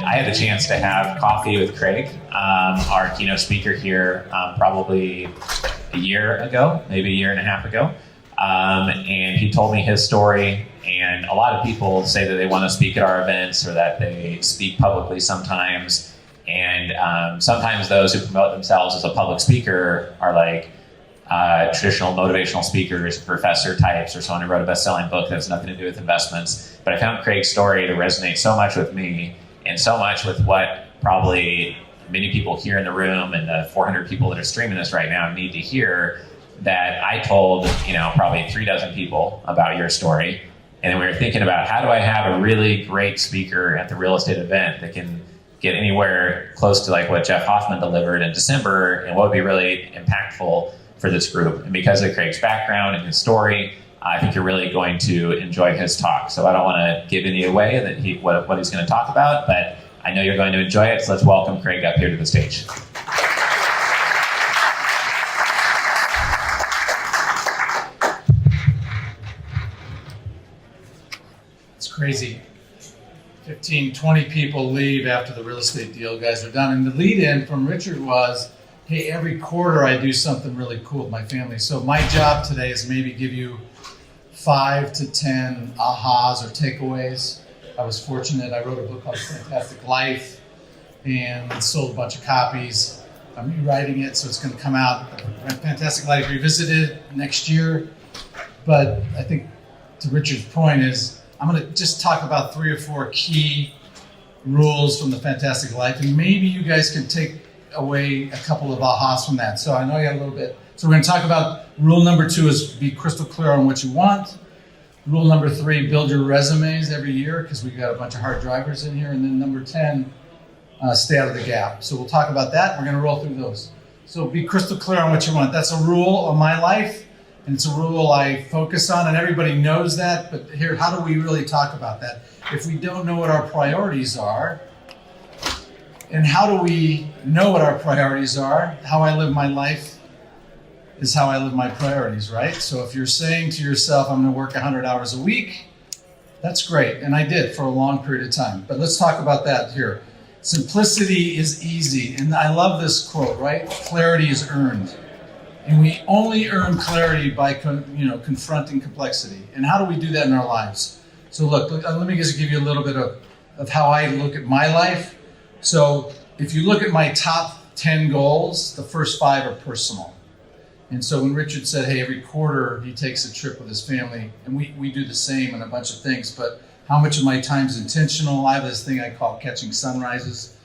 I had the chance to have coffee with Craig, our keynote speaker here, probably a year ago, maybe a year and a half ago. And he told me his story. And a lot of people say that they want to speak at our events or that they speak publicly sometimes. And sometimes those who promote themselves as a public speaker are like traditional motivational speakers, professor types, or someone who wrote a best-selling book that has nothing to do with investments. But I found Craig's story to resonate so much with me and so much with what probably many people here in the room and the 400 people that are streaming this right now need to hear, that I told, probably 36 people about your story. And then we were thinking about, how do I have a really great speaker at the real estate event that can get anywhere close to like what Jeff Hoffman delivered in December, and what would be really impactful for this group. And because of Craig's background and his story, I think you're really going to enjoy his talk. So I don't want to give any away that what he's going to talk about, but I know you're going to enjoy it. So let's welcome Craig up here to the stage. Crazy. 15, 20 people leave after the real estate deal guys are done. And the lead-in from Richard was, hey, every quarter I do something really cool with my family. So my job today is maybe give you 5 to 10 ahas or takeaways. I was fortunate. I wrote a book called Fantastic Life and sold a bunch of copies. I'm rewriting it, so it's going to come out. Fantastic Life Revisited next year. But I think to Richard's point is, I'm going to just talk about 3 or 4 key rules from the Fantastic Life, and maybe you guys can take away a couple of ahas from that. So I know you got a little bit. So we're going to talk about rule number 2 is be crystal clear on what you want. Rule number 3, build your resumes every year, because we've got a bunch of hard drivers in here. And then number 10, stay out of the gap. So we'll talk about that. We're going to roll through those. So be crystal clear on what you want. That's a rule of my life. And it's a rule I focus on, and everybody knows that, but here, how do we really talk about that? If we don't know what our priorities are, and how do we know what our priorities are? How I live my life is how I live my priorities, right? So if you're saying to yourself, I'm going to work 100 hours a week, that's great, and I did for a long period of time. But let's talk about that here. Simplicity is easy, and I love this quote, right? Clarity is earned. And we only earn clarity by confronting complexity. And how do we do that in our lives? So look, let me just give you a little bit of how I look at my life. So if you look at my top 10 goals, the first 5 are personal. And so when Richard said, hey, every quarter he takes a trip with his family, and we do the same in a bunch of things, but how much of my time is intentional? I have this thing I call catching sunrises.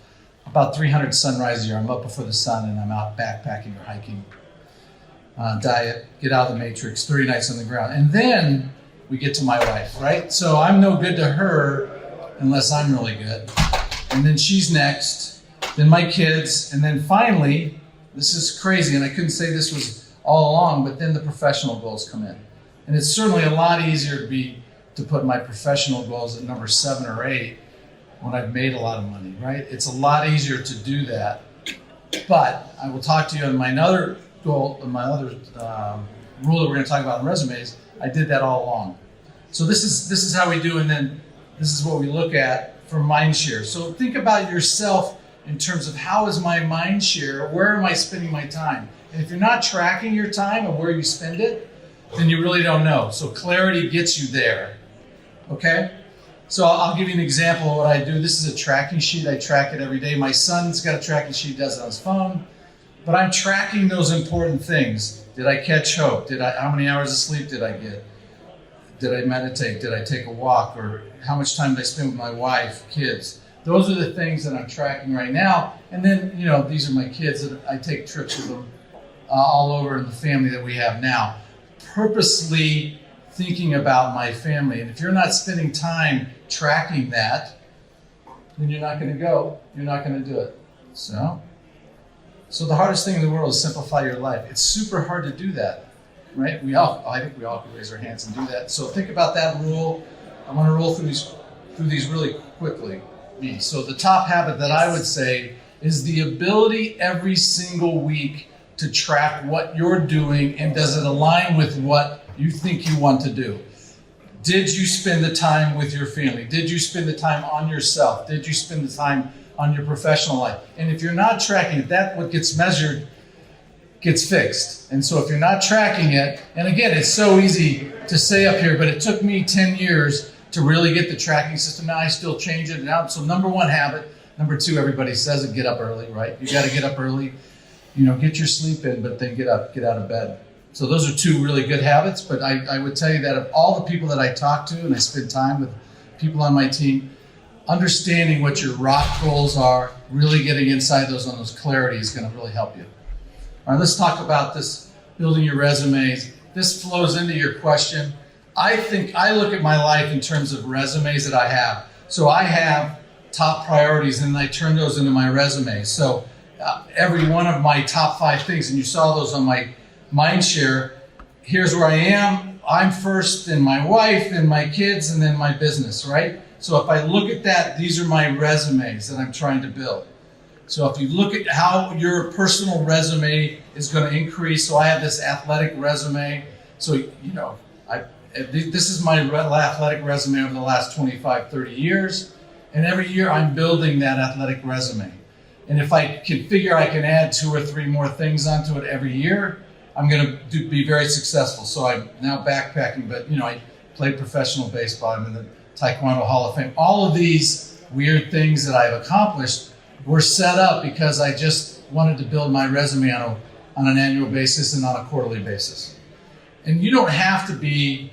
About 300 sunrises a year. I'm up before the sun and I'm out backpacking or hiking. Diet, get out of the matrix, 30 nights on the ground. And then we get to my wife, right? So I'm no good to her unless I'm really good. And then she's next, then my kids, and then finally, this is crazy, and I couldn't say this was all along, but then the professional goals come in. And it's certainly a lot easier to put my professional goals at number 7 or 8 when I've made a lot of money, right? It's a lot easier to do that. But I will talk to you on my other rule that we're going to talk about in resumes. I did that all along. So this is how we do, and then this is what we look at for mind share. So think about yourself in terms of how is my mind share, where am I spending my time? And if you're not tracking your time and where you spend it, then you really don't know. So clarity gets you there, okay? So I'll give you an example of what I do. This is a tracking sheet. I track it every day. My son's got a tracking sheet, he does it on his phone. But I'm tracking those important things. Did I catch hope? How many hours of sleep did I get? Did I meditate? Did I take a walk? Or how much time did I spend with my wife, kids? Those are the things that I'm tracking right now. And then, these are my kids that I take trips with them all over in the family that we have now. Purposely thinking about my family. And if you're not spending time tracking that, then you're not going to go. You're not going to do it. So the hardest thing in the world is simplify your life. It's super hard to do that, right? I think we all can raise our hands and do that. So think about that rule. I want to roll through these really quickly. So the top habit that I would say is the ability every single week to track what you're doing and does it align with what you think you want to do. Did you spend the time with your family? Did you spend the time on yourself? Did you spend the time on your professional life? And if you're not tracking it, that what gets measured gets fixed. And so if you're not tracking it, and again, it's so easy to say up here, but it took me 10 years to really get the tracking system. Now I still change it out. So number one habit. Number two, everybody says it, get up early, right? You got to get up early, get your sleep in, but then get up, get out of bed. So those are two really good habits. But I would tell you that of all the people that I talk to, and I spend time with people on my team, understanding what your rock goals are, really getting inside those on those clarity is going to really help you. All right, let's talk about this, building your resumes. This flows into your question. I think I look at my life in terms of resumes that I have. So I have top priorities, and I turn those into my resume. So every one of my top 5 things, and you saw those on my mind share, here's where I am. I'm first, then my wife, then my kids, and then my business, right? So if I look at that, these are my resumes that I'm trying to build. So if you look at how your personal resume is going to increase, so I have this athletic resume. So, this is my athletic resume over the last 25, 30 years. And every year I'm building that athletic resume. And if I can figure I can add 2 or 3 more things onto it every year, I'm going to be very successful. So I'm now backpacking, but I played professional baseball. I'm in the Taekwondo Hall of Fame. All of these weird things that I've accomplished were set up because I just wanted to build my resume on an annual basis and on a quarterly basis. And you don't have to be,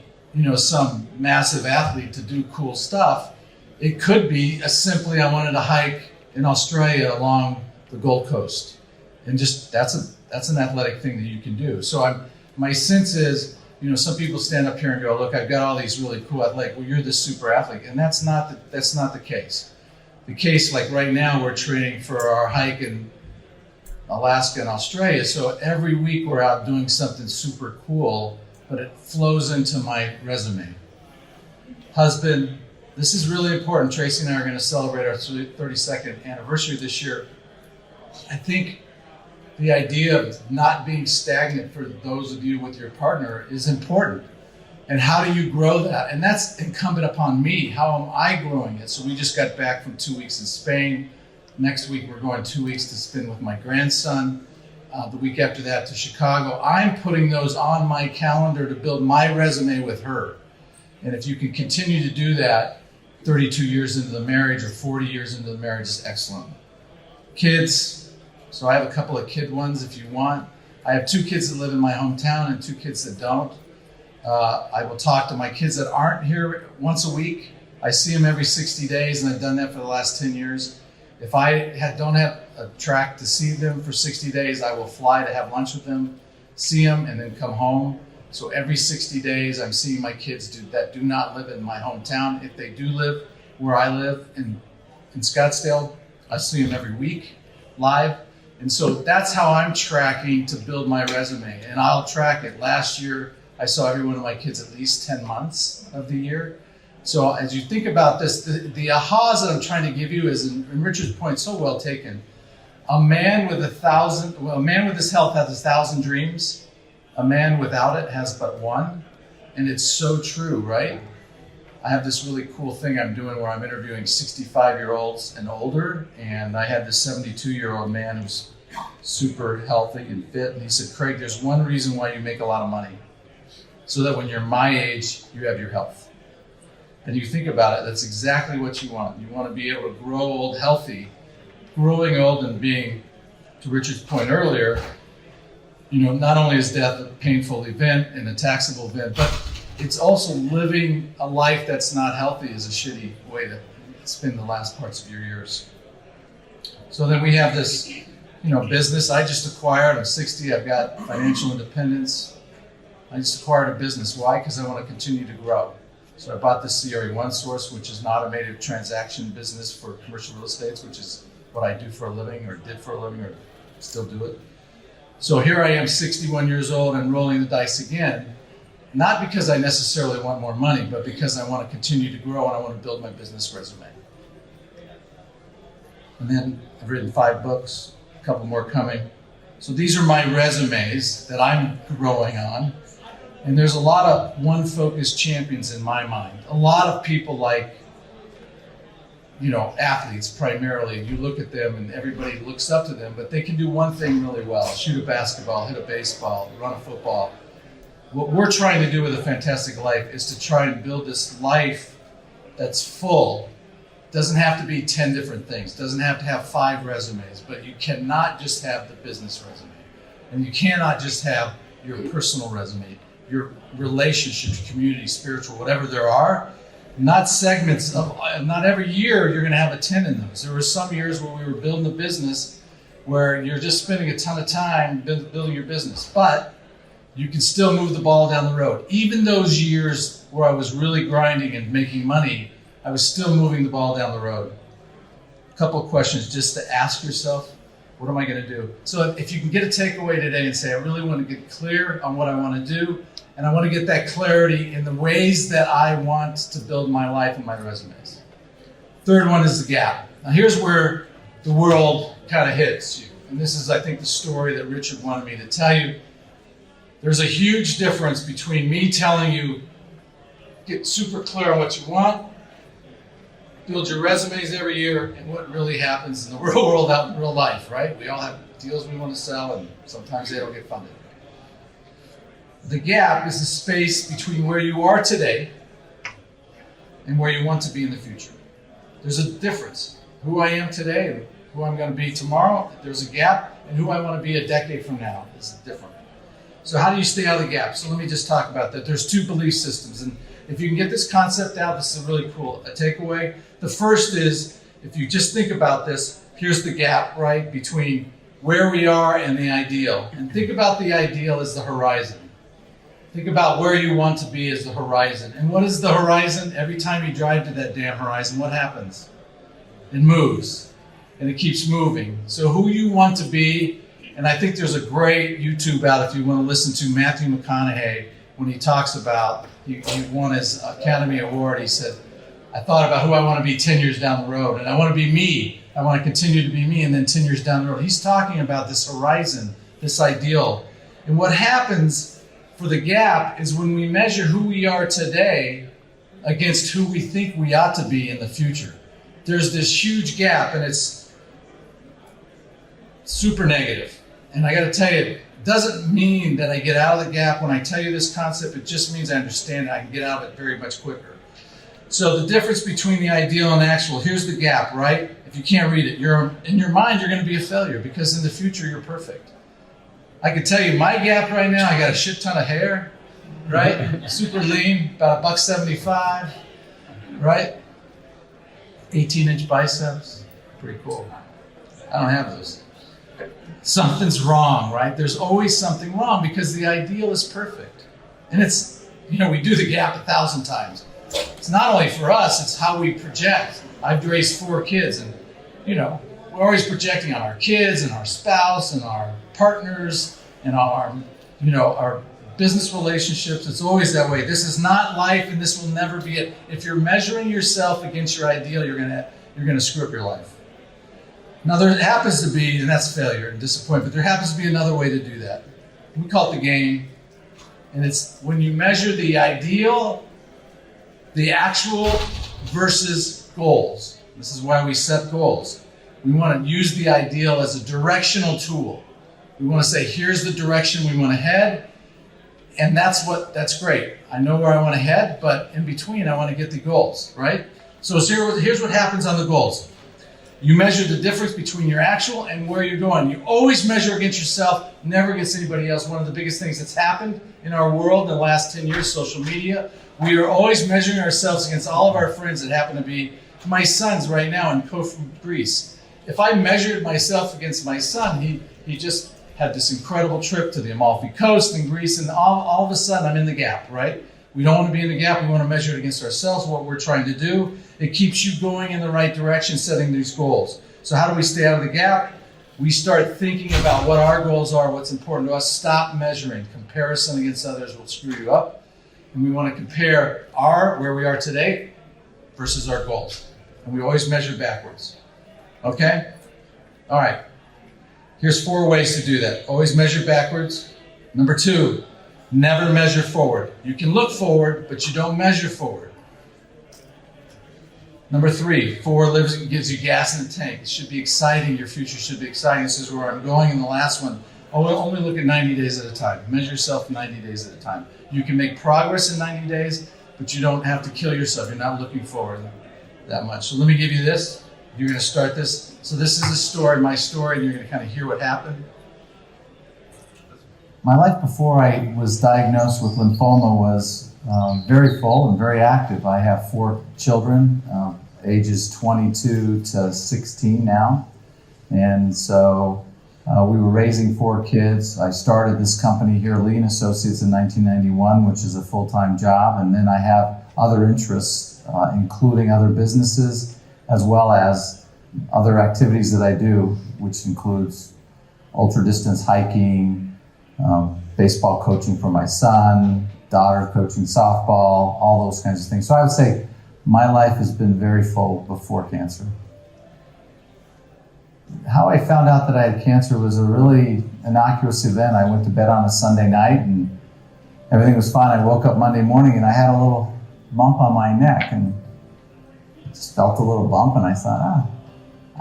some massive athlete to do cool stuff. It could be as simply I wanted to hike in Australia along the Gold Coast, and just that's an athletic thing that you can do. So my sense is, some people stand up here and go, look, I've got all these really cool athletic. Well, you're the super athlete, and that's not the case. The case, like right now, we're training for our hike in Alaska and Australia. So every week we're out doing something super cool, but it flows into my resume. Husband. This is really important. Tracy and I are going to celebrate our 32nd anniversary this year. I think the idea of not being stagnant for those of you with your partner is important. And how do you grow that? And that's incumbent upon me. How am I growing it? So we just got back from 2 weeks in Spain. Next week we're going 2 weeks to spend with my grandson. The week after that to Chicago. I'm putting those on my calendar to build my resume with her. And if you can continue to do that, 32 years into the marriage or 40 years into the marriage is excellent. Kids, so I have a couple of kid ones if you want. I have 2 kids that live in my hometown and 2 kids that don't. I will talk to my kids that aren't here once a week. I see them every 60 days, and I've done that for the last 10 years. If I don't have a track to see them for 60 days, I will fly to have lunch with them, see them, and then come home. So every 60 days, I'm seeing my kids do not live in my hometown. If they do live where I live in Scottsdale, I see them every week live. And so that's how I'm tracking to build my resume. And I'll track it. Last year, I saw every one of my kids at least 10 months of the year. So as you think about this, the ahas that I'm trying to give you is, and Richard's point so well taken, a man with his health has 1,000 dreams. A man without it has but one. And it's so true, right? I have this really cool thing I'm doing where I'm interviewing 65-year-olds and older. And I had this 72-year-old man who's super healthy and fit. And he said, Craig, there's one reason why you make a lot of money. So that when you're my age, you have your health. And you think about it, that's exactly what you want. You want to be able to grow old healthy. Growing old and being, to Richard's point earlier, not only is death a painful event and a taxable event, but it's also living a life that's not healthy is a shitty way to spend the last parts of your years. So then we have this, business I just acquired. I'm 60. I've got financial independence. I just acquired a business. Why? Because I want to continue to grow. So I bought this CRE OneSource, which is an automated transaction business for commercial real estate, which is what I do for a living, or did for a living, or still do it. So here I am, 61 years old, and rolling the dice again, not because I necessarily want more money, but because I want to continue to grow and I want to build my business resume. And then I've written 5 books, a couple more coming. So these are my resumes that I'm growing on. And there's a lot of one-focused champions in my mind. A lot of people like, athletes primarily. You look at them and everybody looks up to them, but they can do one thing really well: shoot a basketball, hit a baseball, run a football. What we're trying to do with A Fantastic Life is to try and build this life that's full. Doesn't have to be 10 different things. Doesn't have to have 5 resumes, but you cannot just have the business resume. And you cannot just have your personal resume, your relationships, community, spiritual, whatever there are. Not segments of, not every year you're going to have a 10 in those. There were some years where we were building a business where you're just spending a ton of time building your business, but you can still move the ball down the road. Even those years where I was really grinding and making money, I was still moving the ball down the road. A couple of questions just to ask yourself: what am I going to do? So if you can get a takeaway today and say, I really want to get clear on what I want to do, and I want to get that clarity in the ways that I want to build my life and my resumes. Third one is the gap. Now here's where the world kind of hits you. And this is, I think, the story that Richard wanted me to tell you. There's a huge difference between me telling you, get super clear on what you want, build your resumes every year, and what really happens in the real world out in real life, right? We all have deals we want to sell, and sometimes they don't get funded. The gap is the space between where you are today and where you want to be in the future. There's a difference. Who I am today and who I'm going to be tomorrow, there's a gap, and who I want to be a decade from now is different. So how do you stay out of the gap? So let me just talk about that. There's 2 belief systems, and if you can get this concept out, this is really cool. A takeaway. The first is, if you just think about this, here's the gap, right, between where we are and the ideal. And think about the ideal as the horizon. Think about where you want to be as the horizon. And what is the horizon? Every time you drive to that damn horizon, what happens? It moves. And it keeps moving. So who you want to be, and I think there's a great YouTube out if you want to listen to Matthew McConaughey when he talks about, he won his Academy Award. He said, I thought about who I want to be 10 years down the road, and I want to be me. I want to continue to be me, and then 10 years down the road. He's talking about this horizon, this ideal. And what happens for the gap is when we measure who we are today against who we think we ought to be in the future. There's this huge gap, and it's super negative. And I got to tell you, it doesn't mean that I get out of the gap when I tell you this concept. It just means I understand it. I can get out of it very much quicker. So the difference between the ideal and actual, here's the gap, right? If you can't read it, in your mind, you're going to be a failure because in the future, you're perfect. I can tell you my gap right now, I got a shit ton of hair, right? Super lean, about $1.75, right? 18-inch biceps, pretty cool. I don't have those. Something's wrong, right? There's always something wrong because the ideal is perfect. And it's, we do the gap 1,000 times. It's not only for us, it's how we project. I've raised 4 kids and, we're always projecting on our kids and our spouse and our partners and our business relationships. It's always that way. This is not life, and this will never be it. If you're measuring yourself against your ideal, you're gonna screw up your life. Now there happens to be, and that's failure and disappointment, but there happens to be another way to do that. We call it the game, and it's when you measure the ideal, the actual versus goals. This is why we set goals. We want to use the ideal as a directional tool. We want to say, here's the direction we want to head, and that's great. I know where I want to head, but in between, I want to get the goals, right? So here's what happens on the goals. You measure the difference between your actual and where you're going. You always measure against yourself, never against anybody else. One of the biggest things that's happened in our world in the last 10 years, social media, we are always measuring ourselves against all of our friends that happen to be my sons right now in Corfu, Greece. If I measured myself against my son, he just had this incredible trip to the Amalfi Coast in Greece, and all of a sudden I'm in the gap, right? We don't want to be in the gap. We want to measure it against ourselves, what we're trying to do. It keeps you going in the right direction, setting these goals. So how do we stay out of the gap? We start thinking about what our goals are, what's important to us. Stop measuring. Comparison against others will screw you up. And we want to compare where we are today versus our goals. And we always measure backwards. Okay? All right. Here's 4 ways to do that. Always measure backwards. Number 2, Never measure forward. You can look forward, but you don't measure forward. Number 3, forward gives you gas in the tank. It should be exciting. Your future should be exciting. This is where I'm going in the last one. Only look at 90 days at a time. Measure yourself 90 days at a time. You can make progress in 90 days, but you don't have to kill yourself. You're not looking forward that much. So let me give you this. You're going to start this. So this is a story, my story, and you're going to kind of hear what happened. My life before I was diagnosed with lymphoma was very full and very active. I have 4 children, ages 22 to 16 now. And so we were raising 4 kids. I started this company here, Lee & Associates, in 1991, which is a full-time job. And then I have other interests, including other businesses, as well as other activities that I do, which includes ultra-distance hiking, baseball coaching for my son, daughter coaching softball, all those kinds of things. So I would say my life has been very full before cancer. How I found out that I had cancer was a really innocuous event. I went to bed on a Sunday night and everything was fine. I woke up Monday morning and I had a little bump on my neck and just felt a little bump, and I thought,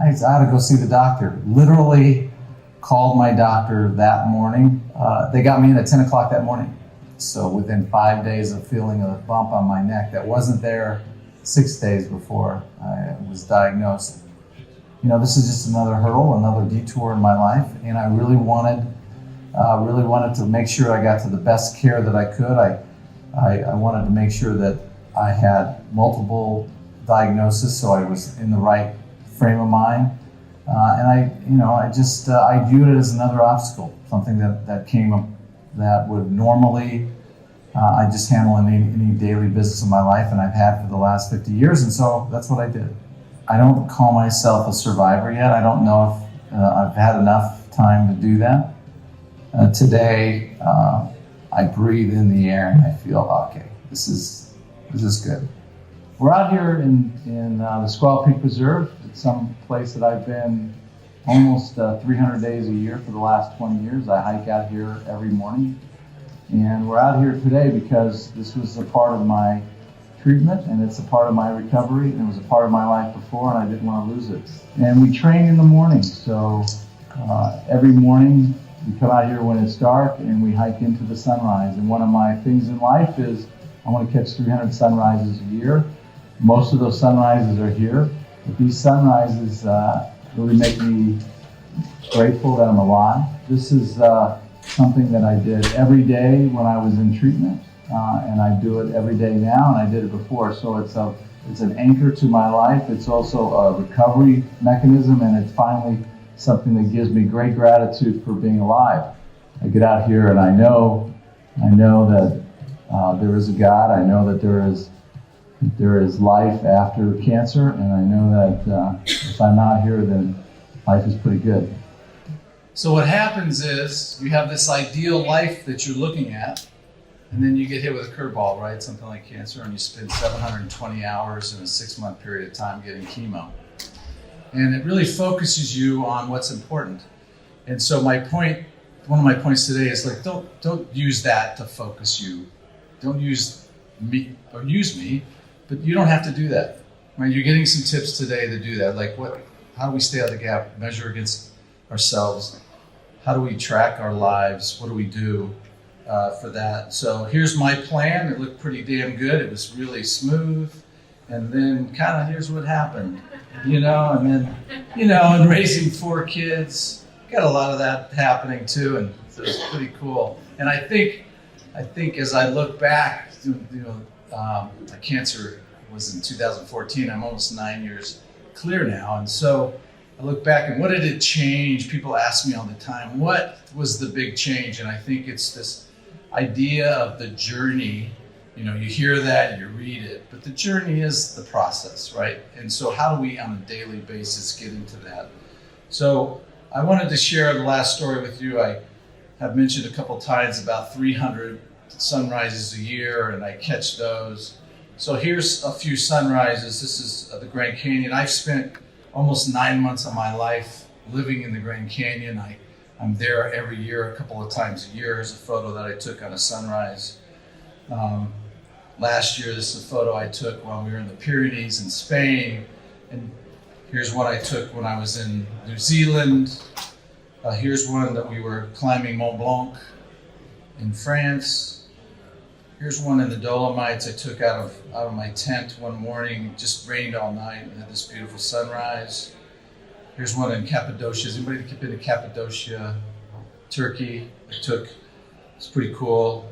I ought to go see the doctor. Literally called my doctor that morning. They got me in at 10 o'clock that morning. So within 5 days of feeling a bump on my neck that wasn't there 6 days before I was diagnosed. You know, this is just another hurdle, another detour in my life, and I really wanted to make sure I got to the best care that I could. I wanted to make sure that I had multiple diagnoses, so I was in the right frame of mind. And I viewed it as another obstacle, something that came up that would normally I just handle any daily business of my life, and I've had for the last 50 years, and so that's what I did. I don't call myself a survivor yet. I don't know if I've had enough time to do that. Today, I breathe in the air and I feel, okay, this is good. We're out here in the Squaw Peak Preserve. It's some place that I've been almost 300 days a year for the last 20 years. I hike out here every morning. And we're out here today because this was a part of my treatment, and it's a part of my recovery, and it was a part of my life before, and I didn't want to lose it. And we train in the morning, so every morning we come out here when it's dark and we hike into the sunrise. And one of my things in life is I want to catch 300 sunrises a year. Most of those sunrises are here, but these sunrises really make me grateful that I'm alive. This is something that I did every day when I was in treatment. And I do it every day now, and I did it before. So it's an anchor to my life. It's also a recovery mechanism, and it's finally something that gives me great gratitude for being alive. I get out here and I know that there is a God. I know that there is life after cancer, and I know that if I'm not here, then life is pretty good. So what happens is you have this ideal life that you're looking at, and then you get hit with a curveball, right? Something like cancer, and you spend 720 hours in a 6-month period of time getting chemo. And it really focuses you on what's important. And so one of my points today is like, don't use that to focus you. Don't use me, or use me, but you don't have to do that. Right? You're getting some tips today to do that. Like how do we stay out of the gap, measure against ourselves? How do we track our lives? What do we do for that? So here's my plan. It looked pretty damn good. It was really smooth. And then kind of here's what happened, and then, and raising 4 kids, got a lot of that happening too. And so it's pretty cool. And I think as I look back, my cancer was in 2014. I'm almost 9 years clear now. And so I look back and what did it change? People ask me all the time, what was the big change? And I think it's this idea of the journey. You hear that, you read it, but the journey is the process, right? And so how do we on a daily basis get into that? So I wanted to share the last story with you. I have mentioned a couple times about 300 sunrises a year, and I catch those. So here's a few sunrises. This is the Grand Canyon. I've spent almost 9 months of my life living in the Grand Canyon. I I'm there every year, a couple of times a year. Here's a photo that I took on a sunrise. Last year, this is a photo I took when we were in the Pyrenees in Spain. And here's one I took when I was in New Zealand. Here's one that we were climbing Mont Blanc in France. Here's one in the Dolomites I took out of my tent one morning. It just rained all night and had this beautiful sunrise. Here's one in Cappadocia. Has anybody been to Cappadocia, Turkey? It's pretty cool.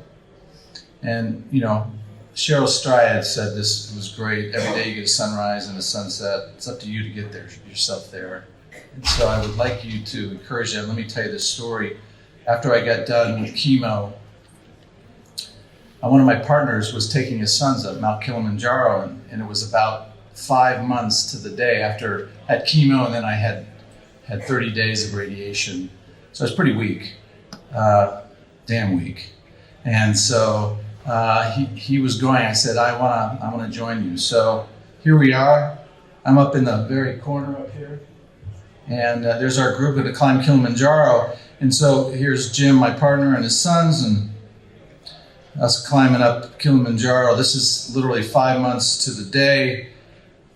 And, you know, Cheryl Strayed said this was great. Every day you get a sunrise and a sunset. It's up to you to get there yourself there. And so I would like you to encourage that. Let me tell you this story. After I got done with chemo, one of my partners was taking his sons up Mount Kilimanjaro, and it was about 5 months to the day after I had chemo, and then I had 30 days of radiation. So I was pretty weak, damn weak. And so he was going. I said, I want to join you. So here we are. I'm up in the very corner up here, and there's our group going to climb Kilimanjaro. And so here's Jim, my partner, and his sons, and us climbing up Kilimanjaro. This is literally 5 months to the day.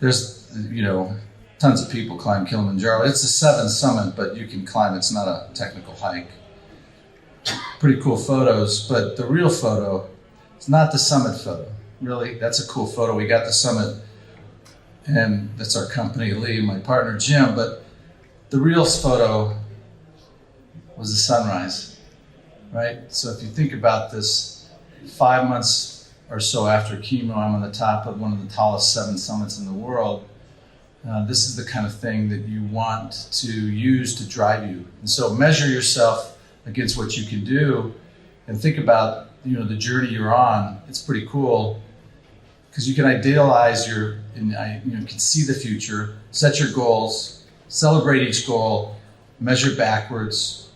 There's, you know, tons of people climb Kilimanjaro. It's a 7th summit, but you can climb. It's not a technical hike. Pretty cool photos, but the real photo, it's not the summit photo. Really, that's a cool photo. We got the summit, and that's our company, Lee, my partner, Jim. But the real photo was the sunrise, right? So if you think about this, 5 months or so after chemo, I'm on the top of one of the tallest 7 summits in the world. This is the kind of thing that you want to use to drive you. And so measure yourself against what you can do, and think about, you know, the journey you're on. It's pretty cool because you can idealize you can see the future, set your goals, celebrate each goal, measure backwards,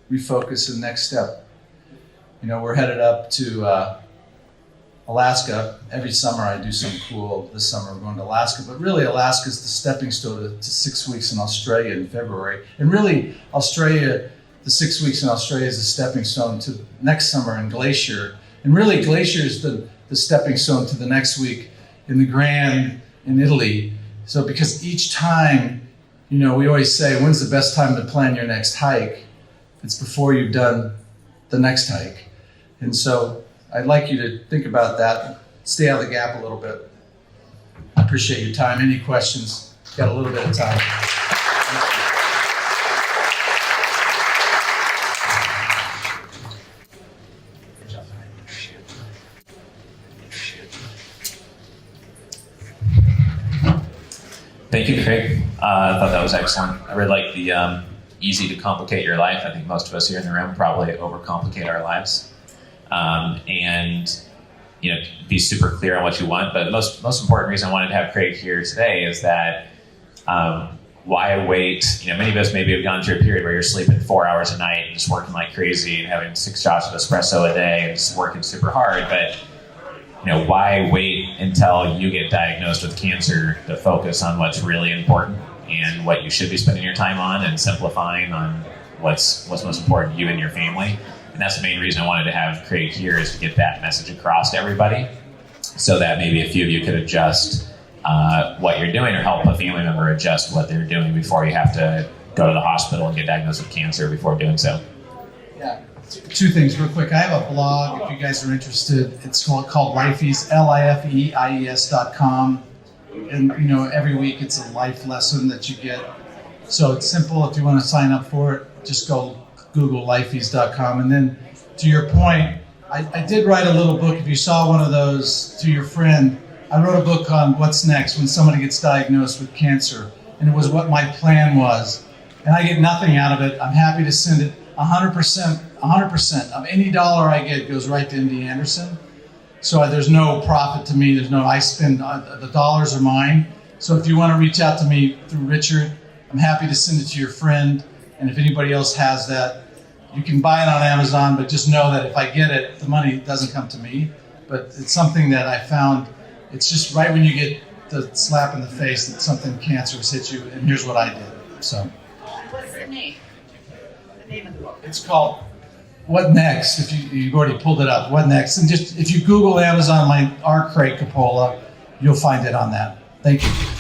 refocus the next step. You know, we're headed up to Alaska. Every summer I do something cool. This summer we're going to Alaska, but really Alaska is the stepping stone to 6 weeks in Australia in February. And really Australia, the 6 weeks in Australia is the stepping stone to next summer in Glacier. And really Glacier is the stepping stone to the next week in the Grand in Italy. So because each time, you know, we always say, when's the best time to plan your next hike? It's before you've done the next hike. And so I'd like you to think about that. Stay out of the gap a little bit. I appreciate your time. Any questions? Got a little bit of time. Thank you, Craig. I thought that was excellent. I really like the easy to complicate your life. I think most of us here in the room probably overcomplicate our lives. And, you know, be super clear on what you want. But the most important reason I wanted to have Craig here today is that why wait? You know, many of us maybe have gone through a period where you're sleeping 4 hours a night and just working like crazy and having 6 shots of espresso a day and just working super hard. But, you know, why wait until you get diagnosed with cancer to focus on what's really important and what you should be spending your time on, and simplifying on what's most important to you and your family? And that's the main reason I wanted to have Craig here, is to get that message across to everybody, so that maybe a few of you could adjust what you're doing, or help a family member adjust what they're doing before you have to go to the hospital and get diagnosed with cancer before doing so. Yeah, 2 things real quick. I have a blog, if you guys are interested. It's called Lifeys, LIFEIES.com. And, you know, every week it's a life lesson that you get. So it's simple. If you want to sign up for it, just go Google Lifeys.com. And then to your point, I did write a little book. If you saw one of those, to your friend, I wrote a book on what's next when somebody gets diagnosed with cancer. And it was what my plan was. And I get nothing out of it. I'm happy to send it 100% of any dollar I get goes right to MD Anderson. So there's no profit to me. I spend, the dollars are mine. So if you want to reach out to me through Richard, I'm happy to send it to your friend. And if anybody else has that, you can buy it on Amazon, but just know that if I get it, the money doesn't come to me. But it's something that I found, it's just right when you get the slap in the face that something cancerous hit you, and here's what I did. So. What's the name? the name of the book? It's called What Next? If you've already pulled it up, What Next? And just if you Google Amazon, our Craig Coppola, you'll find it on that. Thank you.